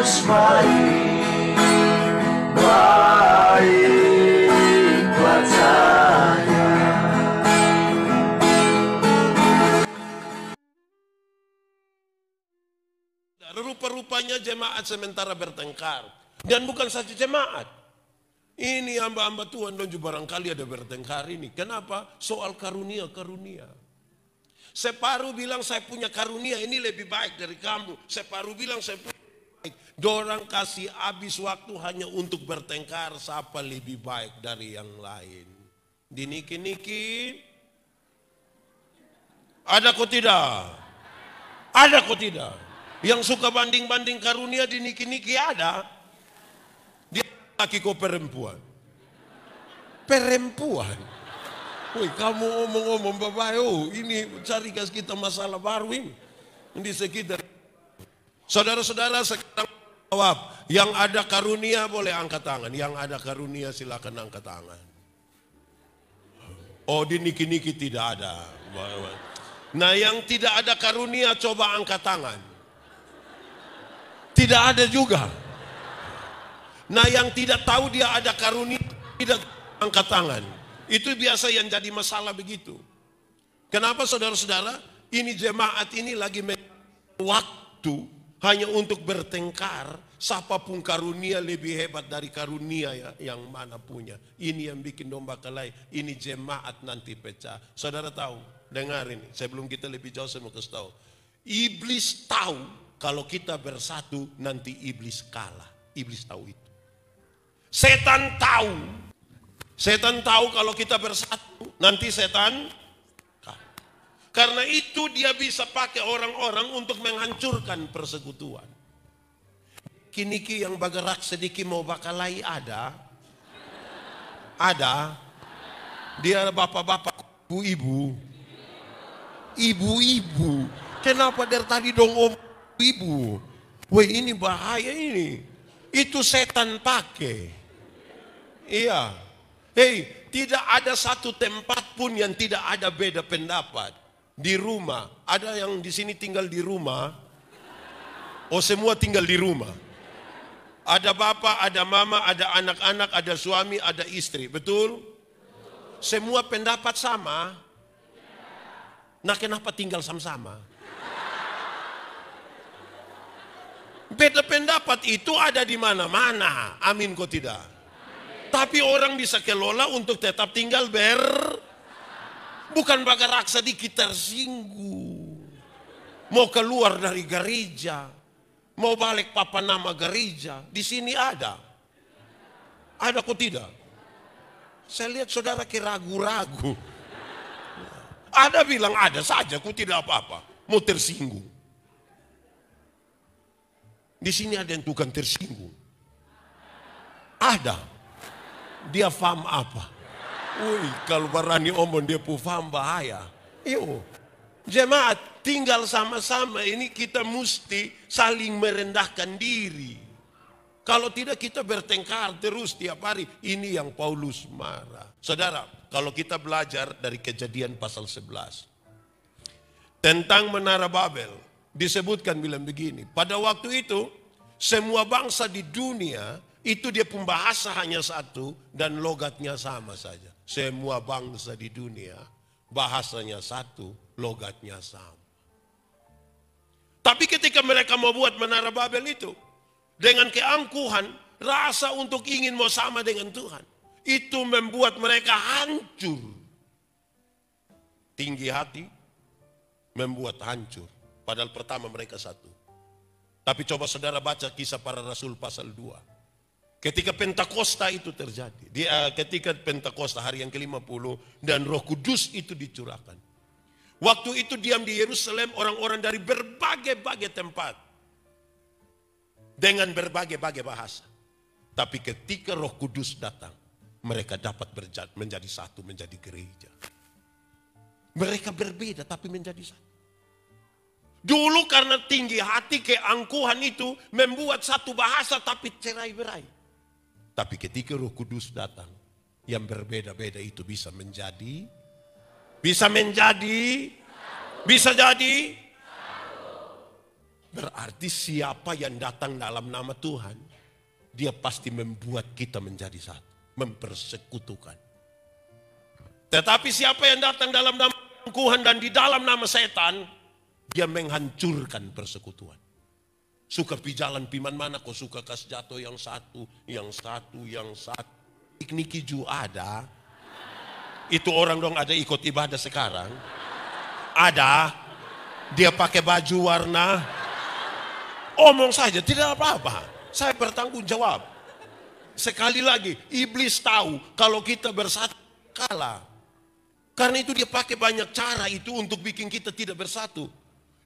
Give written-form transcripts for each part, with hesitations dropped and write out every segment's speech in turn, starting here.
baik, baik buat saya. Rupa-rupanya jemaat sementara bertengkar. Dan bukan saja jemaat. Ini hamba-hamba Tuhan dan juga barangkali ada bertengkar ini. Kenapa? Soal karunia-karunia. Separuh bilang saya punya karunia ini lebih baik dari kamu. Separuh bilang saya punya baik. Dorang kasih habis waktu hanya untuk bertengkar siapa lebih baik dari yang lain. Diniki-niki. Ada kok tidak? Ada kok tidak? Yang suka banding-banding karunia diniki-niki ada. Dia laki kok perempuan. Perempuan. Woi, kamu omong-omong bapak, ini cari kasih kita masalah baru ini. Di sekitar. Saudara-saudara sekarang jawab, yang ada karunia boleh angkat tangan. Yang ada karunia silakan angkat tangan. Oh, di niki-niki tidak ada. Nah, yang tidak ada karunia coba angkat tangan. Tidak ada juga. Nah, yang tidak tahu dia ada karunia tidak angkat tangan. Itu biasa yang jadi masalah begitu. Kenapa saudara-saudara? Ini jemaat ini lagi waktu hanya untuk bertengkar. Siapapun karunia lebih hebat dari karunia ya, yang mana punya. Ini yang bikin domba kelahi. Ini jemaat nanti pecah. Saudara tahu, dengar ini. Sebelum kita lebih jauh saya mau kasih tahu. Iblis tahu kalau kita bersatu nanti iblis kalah. Iblis tahu itu. Setan tahu. Setan tahu kalau kita bersatu, nanti setan kalah. Karena itu dia bisa pakai orang-orang untuk menghancurkan persekutuan. Kiniki yang bergerak sedikit mau bakalai ada. Ada. Dia bapak-bapak, ibu-ibu. Ibu-ibu. Kenapa dari tadi dong om ibu? Wah ini bahaya ini. Itu setan pakai. Iya. Hei, tidak ada satu tempat pun yang tidak ada beda pendapat. Di rumah, ada yang di sini tinggal di rumah. Oh, semua tinggal di rumah. Ada bapak, ada mama, ada anak-anak, ada suami, ada istri. Betul? Semua pendapat sama. Nah, kenapa tinggal sama-sama? Beda pendapat itu ada di mana-mana. Amin kok tidak? Tapi orang bisa kelola untuk tetap tinggal bukan bergerak sedikit tersinggung. Mau keluar dari gereja, mau balik papa nama gereja, di sini ada. Ada kok tidak? Saya lihat saudara keragu-ragu. Ada bilang ada saja, kok tidak apa-apa. Mau tersinggung. Di sini ada yang tukang tersinggung. Ada. Dia paham apa? Wih, kalau berani omong dia paham bahaya. Iyo, jemaat tinggal sama-sama ini kita mesti saling merendahkan diri. Kalau tidak kita bertengkar terus tiap hari. Ini yang Paulus marah. Saudara, kalau kita belajar dari Kejadian pasal 11. Tentang Menara Babel. Disebutkan bilang begini. Pada waktu itu semua bangsa di dunia itu dia pembahasa hanya satu dan logatnya sama saja. Semua bangsa di dunia bahasanya satu, logatnya sama. Tapi ketika mereka mau buat Menara Babel itu dengan keangkuhan, rasa untuk ingin mau sama dengan Tuhan, itu membuat mereka hancur. Tinggi hati membuat hancur. Padahal pertama mereka satu. Tapi coba saudara baca Kisah Para Rasul pasal 2. Ketika Pentakosta itu terjadi, ketika Pentakosta hari yang ke-50 dan Roh Kudus itu dicurahkan. Waktu itu diam di Yerusalem orang-orang dari berbagai-bagai tempat dengan berbagai-bagai bahasa. Tapi ketika Roh Kudus datang, mereka dapat menjadi satu, menjadi gereja. Mereka berbeda tapi menjadi satu. Dulu karena tinggi hati keangkuhan itu membuat satu bahasa tapi cerai-berai. Tapi ketika Roh Kudus datang, yang berbeda-beda itu bisa jadi Berarti siapa yang datang dalam nama Tuhan, dia pasti membuat kita menjadi satu, mempersekutukan. Tetapi siapa yang datang dalam nama Tuhan dan di dalam nama setan, dia menghancurkan persekutuan. Suka pi jalan piman mana kau suka kas jatuh yang satu. Niki ju ada. Itu orang dong ada ikut ibadah sekarang. Ada. Dia pakai baju warna. Omong saja tidak apa-apa. Saya bertanggung jawab. Sekali lagi, iblis tahu kalau kita bersatu kalah. Karena itu dia pakai banyak cara itu untuk bikin kita tidak bersatu.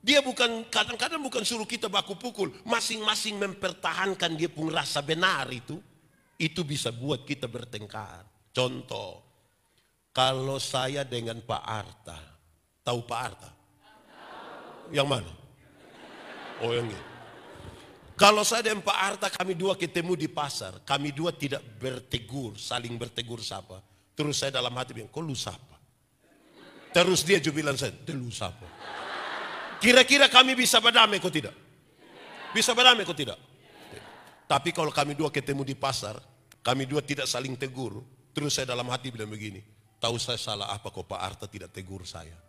Dia bukan, kadang-kadang bukan suruh kita baku pukul. Masing-masing mempertahankan dia pun rasa benar itu. Itu bisa buat kita bertengkar. Contoh, kalau saya dengan Pak Arta. Tahu Pak Arta? Yang mana? Oh yang ini. Kalau saya dan Pak Arta kami dua ketemu di pasar. Kami dua tidak bertegur, saling bertegur sapa. Terus saya dalam hati bilang, kok lu sapa? Terus dia juga bilang saya, lu sapa? Kira-kira kami bisa berdamai kok tidak? Bisa berdamai kok tidak? Tapi kalau kami dua ketemu di pasar, kami dua tidak saling tegur. Terus saya dalam hati bilang begini, tahu saya salah apa kok Pak Arta tidak tegur saya?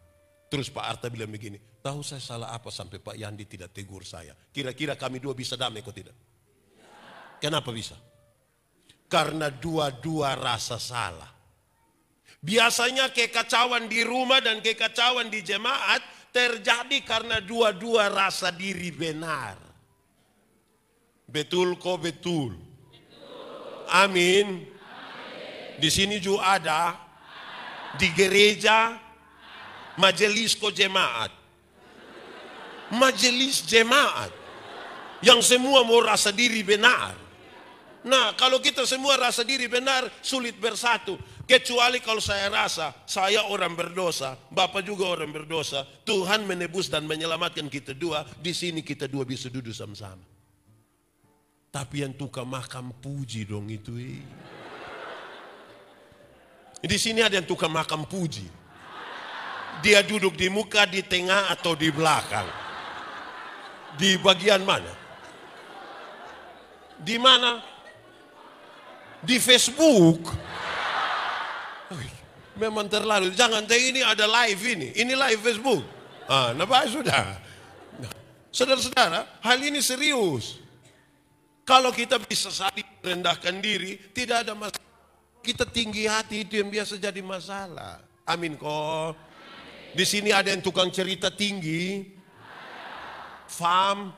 Terus Pak Arta bilang begini, tahu saya salah apa sampai Pak Yandi tidak tegur saya? Kira-kira kami dua bisa damai kok tidak? Kenapa bisa? Karena dua-dua rasa salah. Biasanya kekacauan di rumah dan kekacauan di jemaat terjadi karena dua-dua rasa diri benar. Betul kok betul. Amin. Di sini juga ada. Di gereja. Majelis kok jemaat. Majelis jemaat. Yang semua mau rasa diri benar. Nah kalau kita semua rasa diri benar sulit bersatu. Kecuali kalau saya rasa saya orang berdosa, Bapak juga orang berdosa. Tuhan menebus dan menyelamatkan kita dua. Di sini kita dua bisa duduk sama-sama. Tapi yang tukang makam puji dong itu. Di sini ada yang tukang makam puji. Dia duduk di muka, di tengah atau di belakang. Di bagian mana? Di mana? Di Facebook. Memang terlalu. Jangan ini ada live ini. Ini live Facebook. Nah baik sudah. Saudara-saudara, hal ini serius. Kalau kita bisa saling merendahkan diri, tidak ada masalah. Kita tinggi hati itu yang biasa jadi masalah. Amin kok. Di sini ada yang tukang cerita tinggi. Fam.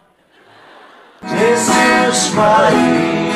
Yesus mari.